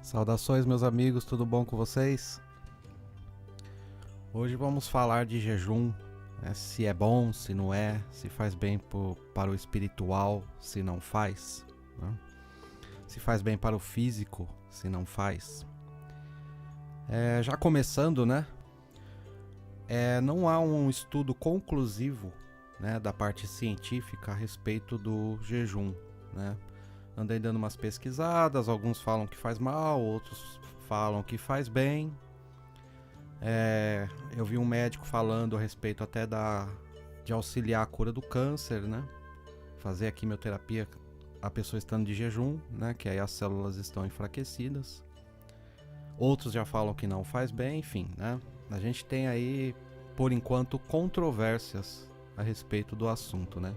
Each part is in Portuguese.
Saudações, meus amigos, tudo bom com vocês? Hoje vamos falar de jejum, né? Se é bom, se não é, se faz bem para o espiritual, se não faz, né? Se faz bem para o físico, se não faz. Já começando, né? Não há um estudo conclusivo, né, da parte científica a respeito do jejum, né? Andei dando umas pesquisadas, alguns falam que faz mal, outros falam que faz bem. Eu vi um médico falando a respeito até de auxiliar a cura do câncer, né? Fazer a quimioterapia a pessoa estando de jejum, né? Que aí as células estão enfraquecidas. Outros já falam que não faz bem, enfim, né? A gente tem aí, por enquanto, controvérsias a respeito do assunto, né?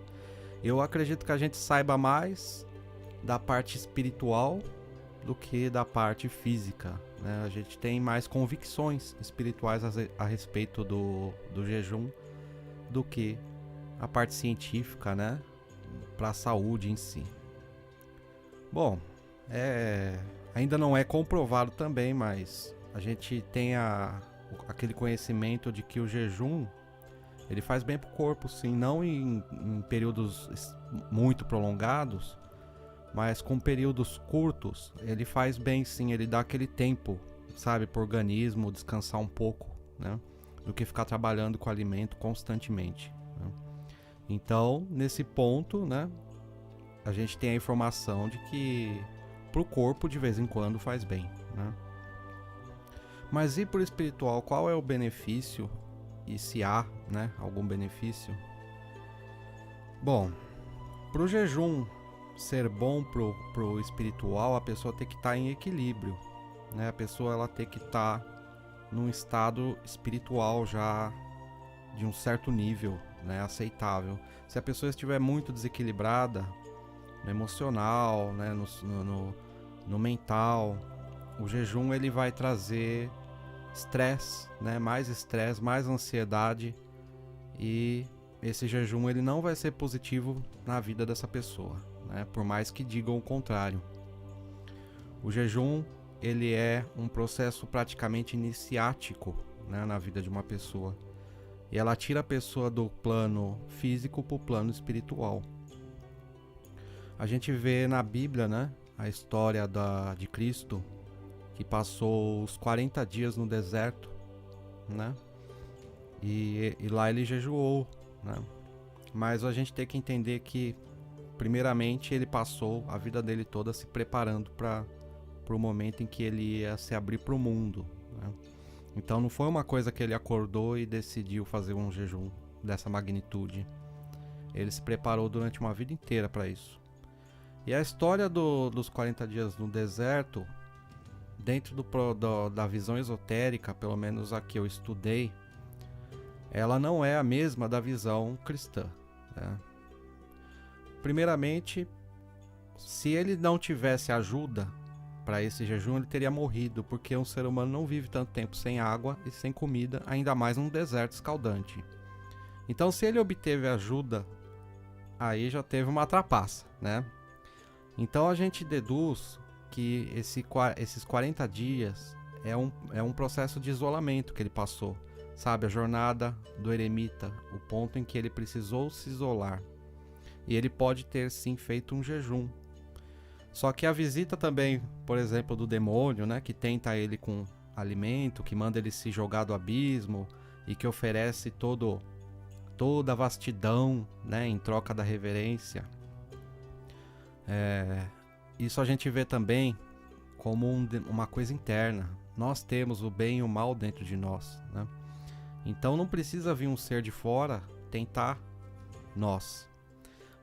Eu acredito que a gente saiba mais da parte espiritual do que da parte física, né? A gente tem mais convicções espirituais a respeito do jejum do que a parte científica, né? Para a saúde em si. Bom, ainda não é comprovado também, mas a gente tem aquele conhecimento de que o jejum ele faz bem para o corpo, sim, não em períodos muito prolongados, mas com períodos curtos, ele faz bem sim, ele dá aquele tempo, sabe, para o organismo descansar um pouco, né? Do que ficar trabalhando com o alimento constantemente, né? Então, nesse ponto, né, a gente tem a informação de que para o corpo, de vez em quando, faz bem, né? Mas e para o espiritual, qual é o benefício? E se há, né, algum benefício? Bom, para o jejum ser bom pro espiritual, a pessoa tem que estar em equilíbrio, né? A pessoa ela tem que estar num estado espiritual já de um certo nível, né, aceitável. Se a pessoa estiver muito desequilibrada no emocional, né, no mental, o jejum ele vai trazer estresse, né, mais ansiedade, e esse jejum ele não vai ser positivo na vida dessa pessoa, né? Por mais que digam o contrário. O jejum ele é um processo praticamente iniciático, né, na vida de uma pessoa, e ela tira a pessoa do plano físico para o plano espiritual. A gente vê na Bíblia, né, a história de Cristo, que passou os 40 dias no deserto, né? E lá ele jejuou, né? Mas a gente tem que entender que, primeiramente, ele passou a vida dele toda se preparando para o momento em que ele ia se abrir para o mundo, né? Então não foi uma coisa que ele acordou e decidiu fazer um jejum dessa magnitude. Ele se preparou durante uma vida inteira para isso. E a história dos 40 dias no deserto, dentro da visão esotérica, pelo menos a que eu estudei, ela não é a mesma da visão cristã, né? Primeiramente, se ele não tivesse ajuda para esse jejum, ele teria morrido, porque um ser humano não vive tanto tempo sem água e sem comida, ainda mais num deserto escaldante. Então, se ele obteve ajuda, aí já teve uma trapaça, né? Então a gente deduz que esses 40 dias é um processo de isolamento que ele passou, sabe? A jornada do eremita, o ponto em que ele precisou se isolar. E ele pode ter sim feito um jejum. Só que a visita também, por exemplo, do demônio, né, que tenta ele com alimento, que manda ele se jogar do abismo e que oferece toda a vastidão, né, em troca da reverência. Isso a gente vê também como uma coisa interna. Nós temos o bem e o mal dentro de nós, né? Então não precisa vir um ser de fora tentar nós.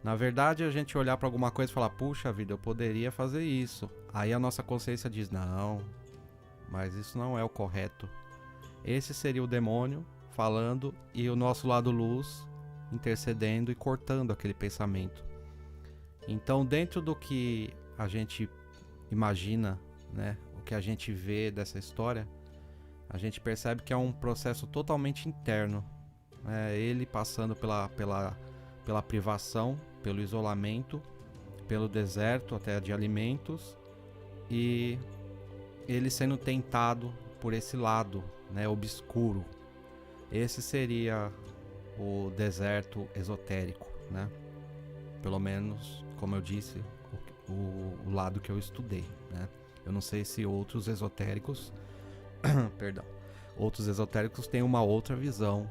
Na verdade, a gente olhar para alguma coisa e falar, puxa vida, eu poderia fazer isso. Aí a nossa consciência diz, não, mas isso não é o correto. Esse seria o demônio falando e o nosso lado luz intercedendo e cortando aquele pensamento. Então, dentro do que a gente imagina, né, o que a gente vê dessa história, a gente percebe que é um processo totalmente interno. Ele passando pela privação, pelo isolamento, pelo deserto até de alimentos, e ele sendo tentado por esse lado, né, obscuro. Esse seria o deserto esotérico, né? Pelo menos, como eu disse, o lado que eu estudei, né? Eu não sei se outros esotéricos perdão, outros esotéricos têm uma outra visão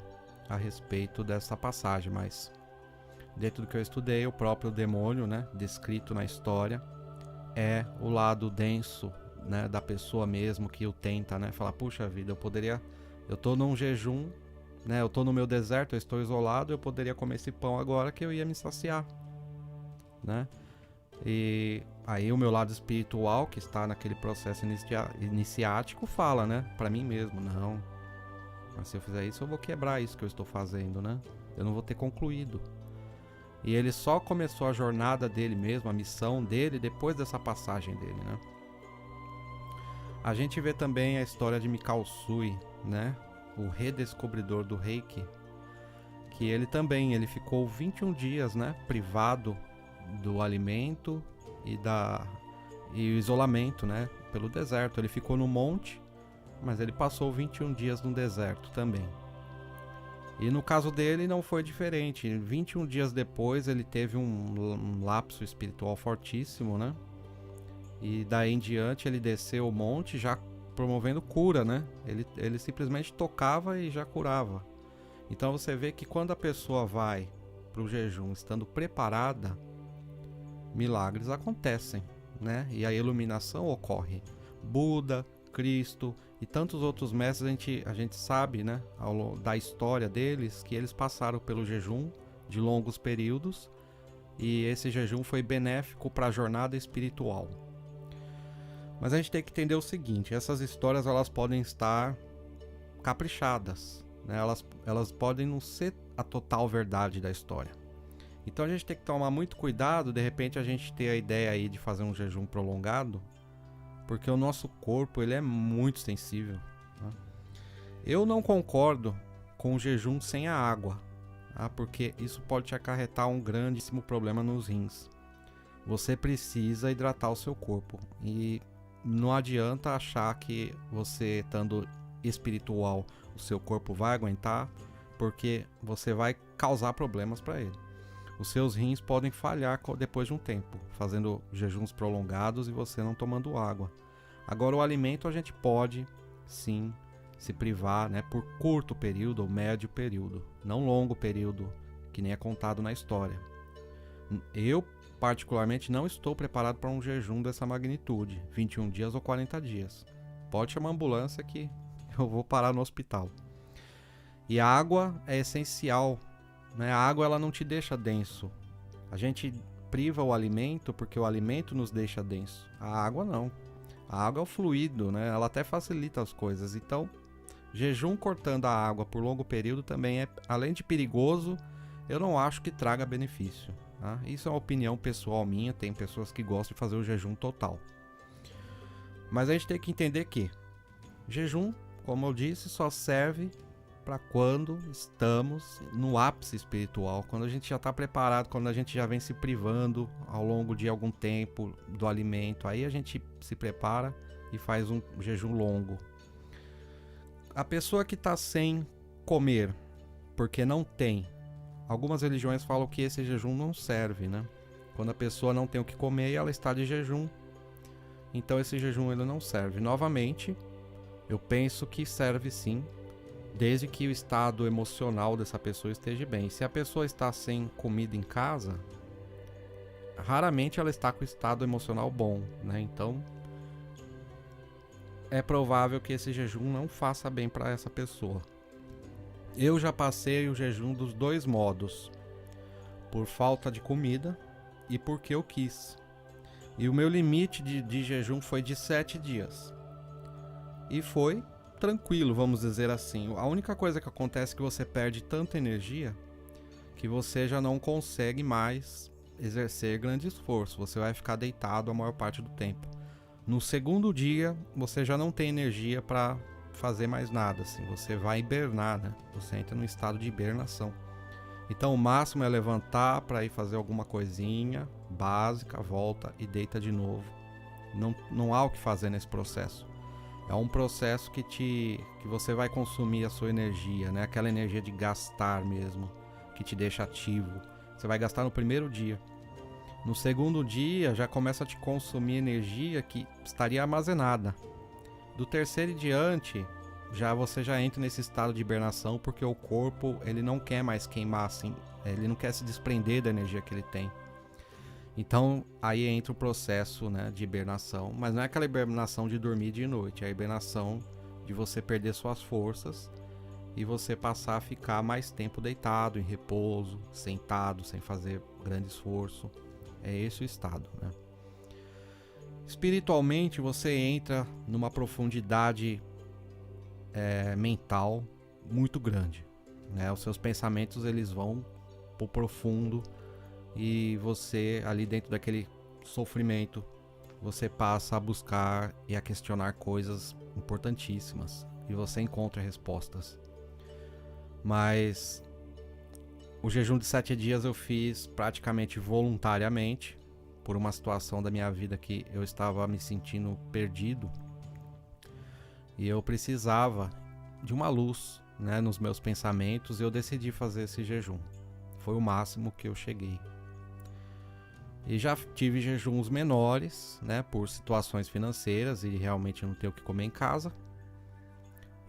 a respeito dessa passagem, mas dentro do que eu estudei, o próprio demônio, né, descrito na história, é o lado denso, né, da pessoa mesmo que o tenta, né, falar, puxa vida, eu tô num jejum, né, eu tô no meu deserto, eu estou isolado, eu poderia comer esse pão agora que eu ia me saciar, né? E aí o meu lado espiritual, que está naquele processo iniciático, fala, né, pra mim mesmo, não, mas se eu fizer isso eu vou quebrar isso que eu estou fazendo, né? Eu não vou ter concluído. E ele só começou a jornada dele mesmo, a missão dele, depois dessa passagem dele, né? A gente vê também a história de Mikao Usui, né? O redescobridor do Reiki, que ele também, ele ficou 21 dias, né? Privado do alimento e o isolamento, né? Pelo deserto. Ele ficou no monte, mas ele passou 21 dias no deserto também. E no caso dele não foi diferente. 21 dias depois ele teve um lapso espiritual fortíssimo, né? E daí em diante ele desceu o monte já promovendo cura, né? Ele simplesmente tocava e já curava. Então você vê que quando a pessoa vai para o jejum estando preparada, milagres acontecem, né? E a iluminação ocorre. Buda, Cristo e tantos outros mestres, a gente sabe, né, da história deles, que eles passaram pelo jejum de longos períodos e esse jejum foi benéfico para a jornada espiritual. Mas a gente tem que entender o seguinte, essas histórias elas podem estar caprichadas, né? Elas podem não ser a total verdade da história. Então a gente tem que tomar muito cuidado, de repente a gente ter a ideia aí de fazer um jejum prolongado, porque o nosso corpo ele é muito sensível, né? Eu não concordo com o jejum sem a água, tá? Porque isso pode te acarretar um grandíssimo problema nos rins. Você precisa hidratar o seu corpo e não adianta achar que você, estando espiritual, o seu corpo vai aguentar, porque você vai causar problemas para ele. Os seus rins podem falhar depois de um tempo, fazendo jejuns prolongados e você não tomando água. Agora o alimento a gente pode, sim, se privar, né, por curto período ou médio período, não longo período, que nem é contado na história. Eu, particularmente, não estou preparado para um jejum dessa magnitude, 21 dias ou 40 dias. Pode chamar a ambulância que eu vou parar no hospital. E a água é essencial, né? A água ela não te deixa denso. A gente priva o alimento porque o alimento nos deixa denso. A água não. A água é o fluido, né? Ela até facilita as coisas. Então, jejum cortando a água por longo período também é, além de perigoso, eu não acho que traga benefício, tá? Isso é uma opinião pessoal minha. Tem pessoas que gostam de fazer o jejum total. Mas a gente tem que entender que jejum, como eu disse, só serve para quando estamos no ápice espiritual, quando a gente já está preparado, quando a gente já vem se privando ao longo de algum tempo do alimento, aí a gente se prepara e faz um jejum longo. A pessoa que está sem comer porque não tem, algumas religiões falam que esse jejum não serve, né? Quando a pessoa não tem o que comer e ela está de jejum, então esse jejum ele não serve. Novamente, eu penso que serve sim, desde que o estado emocional dessa pessoa esteja bem. Se a pessoa está sem comida em casa, raramente ela está com o estado emocional bom, né? Então, é provável que esse jejum não faça bem para essa pessoa. Eu já passei o jejum dos dois modos, por falta de comida e porque eu quis. E o meu limite de jejum foi de 7 dias. E foi tranquilo, vamos dizer assim. A única coisa que acontece é que você perde tanta energia que você já não consegue mais exercer grande esforço. Você vai ficar deitado a maior parte do tempo. No segundo dia, você já não tem energia para fazer mais nada, assim. Você vai hibernar, né? Você entra num estado de hibernação. Então o máximo é levantar para ir fazer alguma coisinha básica, volta e deita de novo. Não há o que fazer nesse processo. É um processo que você vai consumir a sua energia, né? Aquela energia de gastar mesmo, que te deixa ativo. Você vai gastar no primeiro dia. No segundo dia já começa a te consumir energia que estaria armazenada. Do terceiro em diante, você já entra nesse estado de hibernação, porque o corpo ele não quer mais queimar assim, ele não quer se desprender da energia que ele tem. Então aí entra o processo, né, de hibernação, mas não é aquela hibernação de dormir de noite, é a hibernação de você perder suas forças e você passar a ficar mais tempo deitado, em repouso, sentado, sem fazer grande esforço. É esse o estado, né? Espiritualmente você entra numa profundidade mental muito grande, né? Os seus pensamentos eles vão pro profundo e você ali dentro daquele sofrimento você passa a buscar e a questionar coisas importantíssimas e você encontra respostas. Mas o jejum de 7 dias eu fiz praticamente voluntariamente por uma situação da minha vida que eu estava me sentindo perdido e eu precisava de uma luz, né, nos meus pensamentos, e eu decidi fazer esse jejum. Foi o máximo que eu cheguei. E já tive jejuns menores, né, por situações financeiras e realmente não ter o que comer em casa.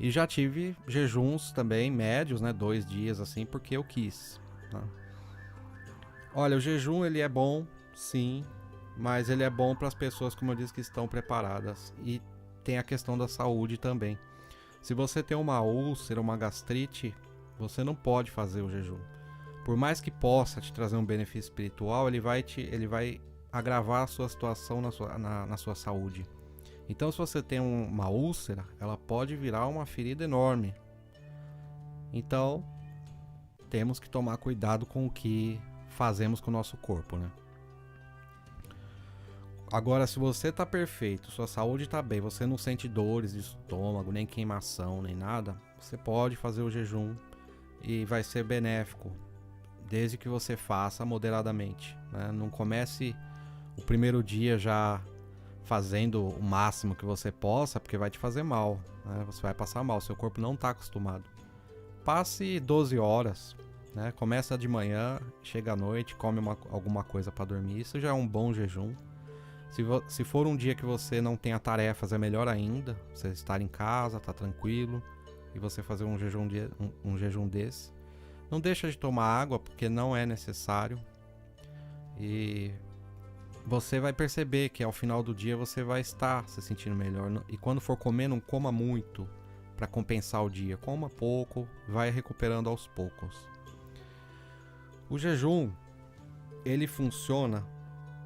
E já tive jejuns também médios, né, 2 dias assim, porque eu quis, né? Olha, o jejum ele é bom, sim, mas ele é bom para as pessoas, como eu disse, que estão preparadas. E tem a questão da saúde também. Se você tem uma úlcera, uma gastrite, você não pode fazer o jejum. Por mais que possa te trazer um benefício espiritual, ele vai agravar a sua situação na sua saúde. Então, se você tem uma úlcera, ela pode virar uma ferida enorme. Então, temos que tomar cuidado com o que fazemos com o nosso corpo, né? Agora, se você tá perfeito, sua saúde tá bem, você não sente dores de estômago, nem queimação, nem nada, você pode fazer o jejum e vai ser benéfico, desde que você faça moderadamente, né? Não comece o primeiro dia já fazendo o máximo que você possa, porque vai te fazer mal, né? Você vai passar mal, seu corpo não está acostumado. Passe 12 horas, né? Começa de manhã, chega à noite, come alguma coisa para dormir, isso já é um bom jejum. Se for um dia que você não tenha tarefas, é melhor ainda, você estar em casa, tá tranquilo, e você fazer um jejum desse. Não deixa de tomar água, porque não é necessário. E você vai perceber que ao final do dia você vai estar se sentindo melhor. E quando for comer, não coma muito para compensar o dia. Coma pouco, vai recuperando aos poucos. O jejum, ele funciona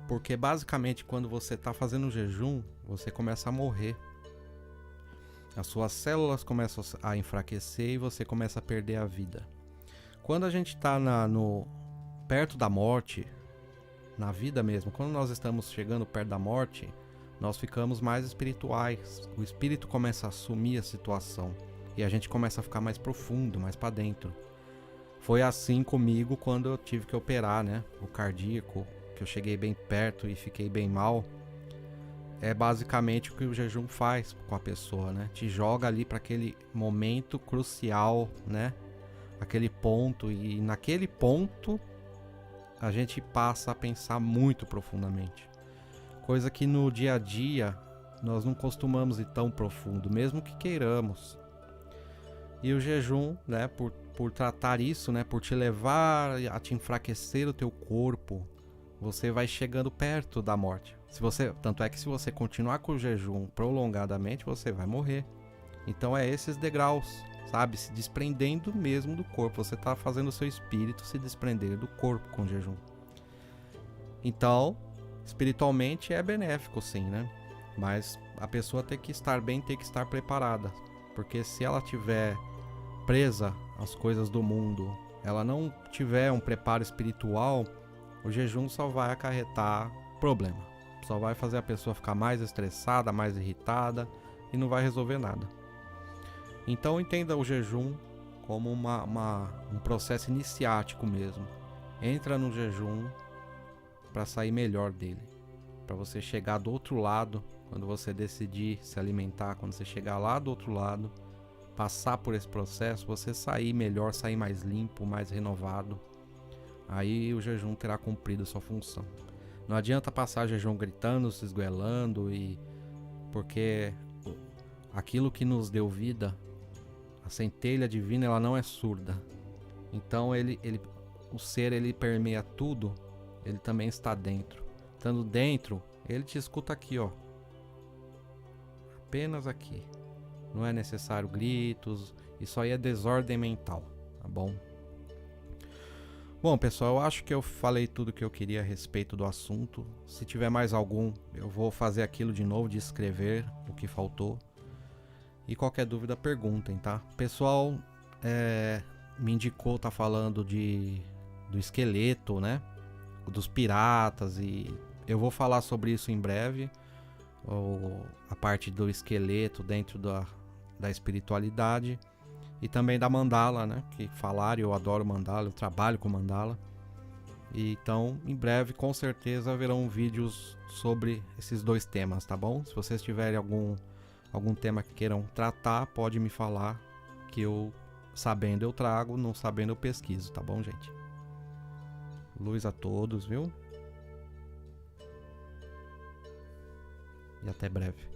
porque basicamente quando você está fazendo o jejum, você começa a morrer. As suas células começam a enfraquecer e você começa a perder a vida. Quando a gente está perto da morte, na vida mesmo, quando nós estamos chegando perto da morte, nós ficamos mais espirituais. O espírito começa a assumir a situação e a gente começa a ficar mais profundo, mais para dentro. Foi assim comigo quando eu tive que operar, né? O cardíaco, que eu cheguei bem perto e fiquei bem mal. É basicamente o que o jejum faz com a pessoa, né? Te joga ali para aquele momento crucial, né? Aquele ponto, e naquele ponto a gente passa a pensar muito profundamente. Coisa que no dia a dia nós não costumamos ir tão profundo, mesmo que queiramos. E o jejum, né, por tratar isso, né, por te levar a te enfraquecer o teu corpo, você vai chegando perto da morte. Tanto é que se você continuar com o jejum prolongadamente, você vai morrer. Então é esses degraus, sabe? Se desprendendo mesmo do corpo. Você está fazendo o seu espírito se desprender do corpo com o jejum. Então, espiritualmente é benéfico sim, né? Mas a pessoa tem que estar bem, tem que estar preparada. Porque se ela tiver presa às coisas do mundo, ela não tiver um preparo espiritual, o jejum só vai acarretar problema. Só vai fazer a pessoa ficar mais estressada, mais irritada e não vai resolver nada. Então entenda o jejum como um processo iniciático mesmo. Entra no jejum para sair melhor dele, para você chegar do outro lado quando você decidir se alimentar, quando você chegar lá do outro lado, passar por esse processo, você sair melhor, sair mais limpo, mais renovado. Aí o jejum terá cumprido a sua função. Não adianta passar jejum gritando, se esgoelando, porque aquilo que nos deu vida, a centelha divina, ela não é surda. Então o ser, ele permeia tudo, ele também está dentro. Estando dentro, ele te escuta aqui, ó. Apenas aqui. Não é necessário gritos, isso aí é desordem mental, tá bom? Bom, pessoal, eu acho que eu falei tudo que eu queria a respeito do assunto. Se tiver mais algum, eu vou fazer aquilo de novo, de escrever o que faltou. E qualquer dúvida, perguntem, tá? O pessoal me indicou, tá falando do esqueleto, né? Dos piratas, e eu vou falar sobre isso em breve. A parte do esqueleto dentro da espiritualidade. E também da mandala, né? Que falaram, eu adoro mandala, eu trabalho com mandala. E então, em breve, com certeza, haverão vídeos sobre esses dois temas, tá bom? Se vocês tiverem algum tema que queiram tratar, pode me falar, que eu, sabendo, eu trago, não sabendo, eu pesquiso, tá bom, gente? Luz a todos, viu? E até breve.